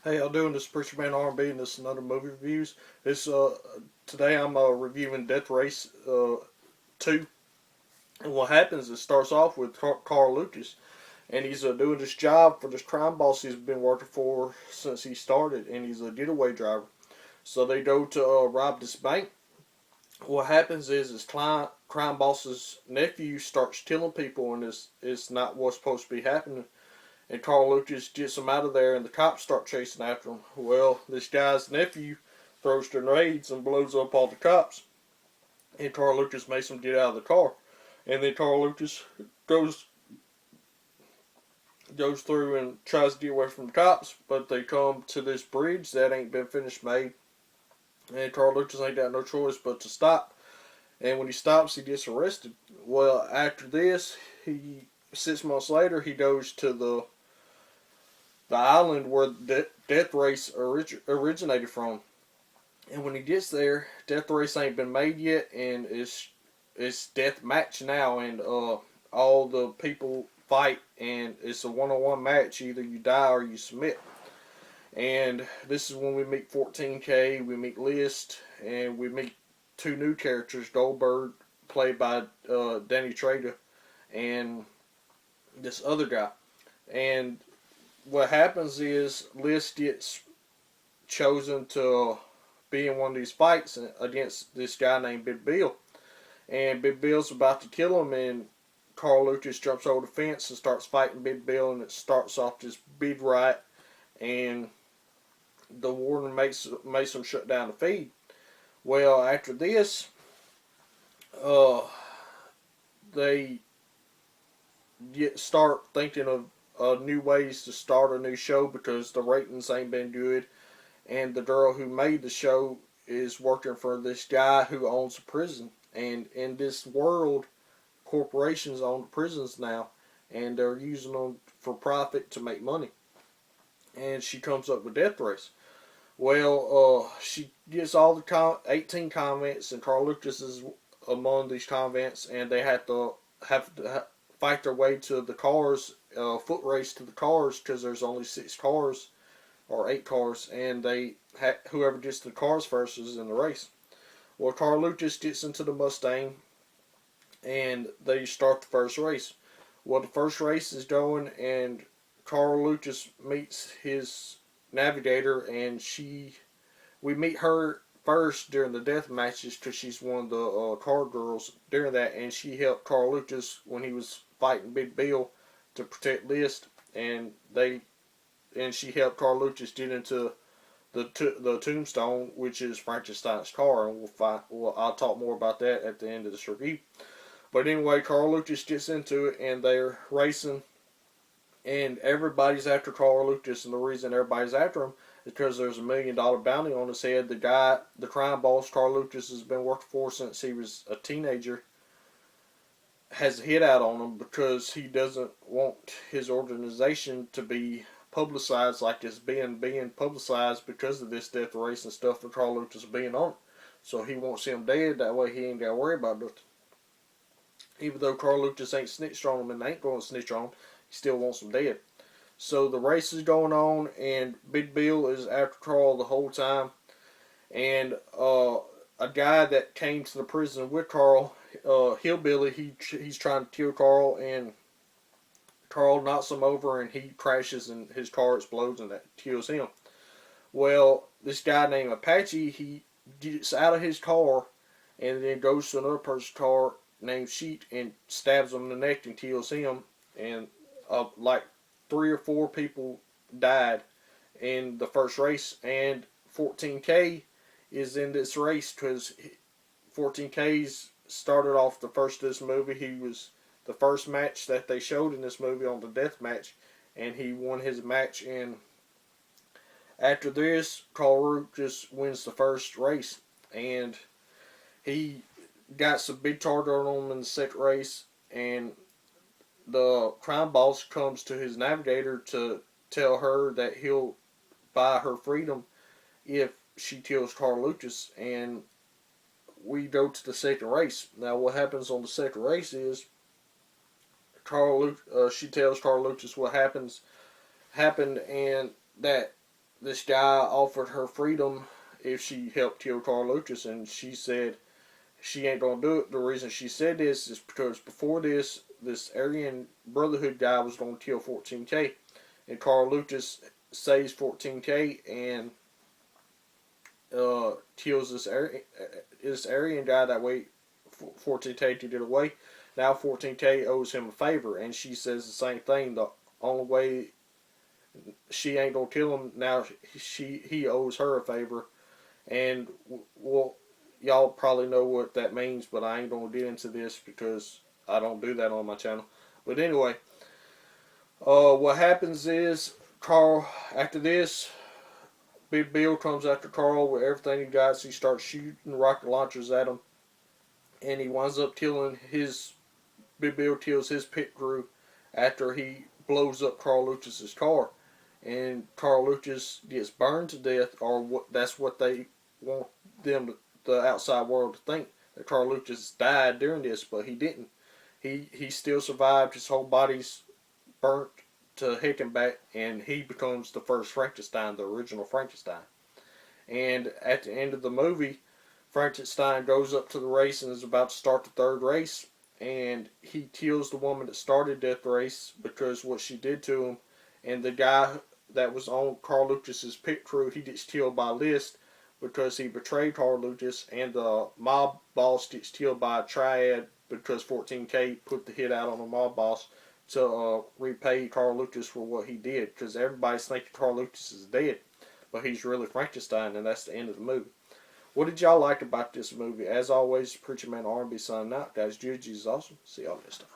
Hey, how doing? This is Preacher Man R&B, and this is another movie reviews. This Today I'm reviewing Death Race 2, and what happens is it starts off with Carl Lucas, and he's doing this job for this crime boss he's been working for since he started, and he's a getaway driver. So they go to rob this bank. What happens is his crime boss's nephew starts killing people, and it's not what's supposed to be happening. And Carl Lucas gets him out of there, and the cops start chasing after him. Well, this guy's nephew throws grenades and blows up all the cops, and Carl Lucas makes him get out of the car. And then Carl Lucas goes goes through and tries to get away from the cops, but they come to this bridge that ain't been finished made, and Carl Lucas ain't got no choice but to stop. And when he stops, he gets arrested. Well, after this, he 6 months later he goes to the island where Death Race originated from. And when he gets there, Death Race ain't been made yet, and it's death match now, and all the people fight, and it's a one-on-one match. Either you die or you submit. And this is when we meet 14K, we meet List, and we meet two new characters: Goldberg, played by Danny Trejo, and this other guy. And what happens is List gets chosen to be in one of these fights against this guy named Big Bill. And Big Bill's about to kill him, and Carl Lucas jumps over the fence and starts fighting Big Bill, and it starts off this big riot, and the warden makes him shut down the feed. Well, after this, uh, they start thinking of new ways to start a new show because the ratings ain't been good, and the girl who made the show is working for this guy who owns a prison. And in this world, corporations own the prisons now, and they're using them for profit to make money. And she comes up with Death Race. Well, she gets all the 18 convicts, and Carl Lucas is among these convicts, and they have to fight their way to the cars, foot race to the cars, because there's only 6 cars or 8 cars, and whoever gets to the cars first is in the race. Well, Carl Lucas gets into the Mustang, and they start the first race. Well, the first race is going, and Carl Lucas meets his navigator, and we meet her first during the death matches because she's one of the car girls during that, and she helped Carl Lucas when he was fighting Big Bill to protect List, and she helped Carl Lucas get into the Tombstone, which is Frankenstein's car, and I'll talk more about that at the end of this review. But anyway, Carl Lucas gets into it, and they're racing, and everybody's after Carl Lucas, and the reason everybody's after him is because there's $1 million bounty on his head. The crime boss Carl Lucas has been working for since he was a teenager, has a hit out on him because he doesn't want his organization to be publicized like it's being publicized because of this death race and stuff for Carl Lucas being on it. So he wants him dead, that way he ain't got to worry about it. Even though Carl Lucas ain't snitched on him and ain't going to snitch on him, he still wants him dead. So the race is going on, and Big Bill is after Carl the whole time. And a guy that came to the prison with Carl, Hillbilly, he's trying to kill Carl, and Carl knocks him over, and he crashes, and his car explodes, and that kills him. Well, this guy named Apache, he gets out of his car, and then goes to another person's car named Sheet and stabs him in the neck and kills him. And like 3 or 4 people died in the first race, and 14K is in this race because 14K's started off the first of this movie. He was the first match that they showed in this movie on the death match, and he won his match. And after this, Carl just wins the first race, and he got some big target on him in the second race, and the crime boss comes to his navigator to tell her that he'll buy her freedom if she kills Carl Lucas. And we go to the second race. Now, what happens on the second race is she tells Carl Lucas what happened, and that this guy offered her freedom if she helped kill Carl Lucas, and she said she ain't gonna do it. The reason she said this is because before this Aryan Brotherhood guy was gonna kill 14K, and Carl Lucas saves 14K and kills this Aryan guy. That way 14K to get away. Now 14K owes him a favor, and she says the same thing. The only way she ain't gonna kill him now, he owes her a favor, and well, y'all probably know what that means, but I ain't gonna get into this because I don't do that on my channel. But anyway, what happens is Carl, after this, Big Bill comes after Carl with everything he got. So he starts shooting rocket launchers at him, and he winds up killing his. Big Bill kills his pit crew after he blows up Carl Lucas's car, and Carl Lucas gets burned to death, or that's what they want the outside world to think, that Carl Lucas died during this, but he didn't. He still survived. His whole body's burnt to heck and back, and he becomes the first Frankenstein, the original Frankenstein. And at the end of the movie, Frankenstein goes up to the race and is about to start the third race, and he kills the woman that started that race because what she did to him. And the guy that was on Carl Lucas's pit crew, he gets killed by List because he betrayed Carl Lucas, and the mob boss gets killed by a triad because 14K put the hit out on the mob boss to repay Carl Lucas for what he did, because everybody's thinking Carl Lucas is dead, but he's really Frankenstein, and that's the end of the movie. What did y'all like about this movie? As always, Preacher Man R&B signing out. Guys, Jesus is awesome. See y'all next time.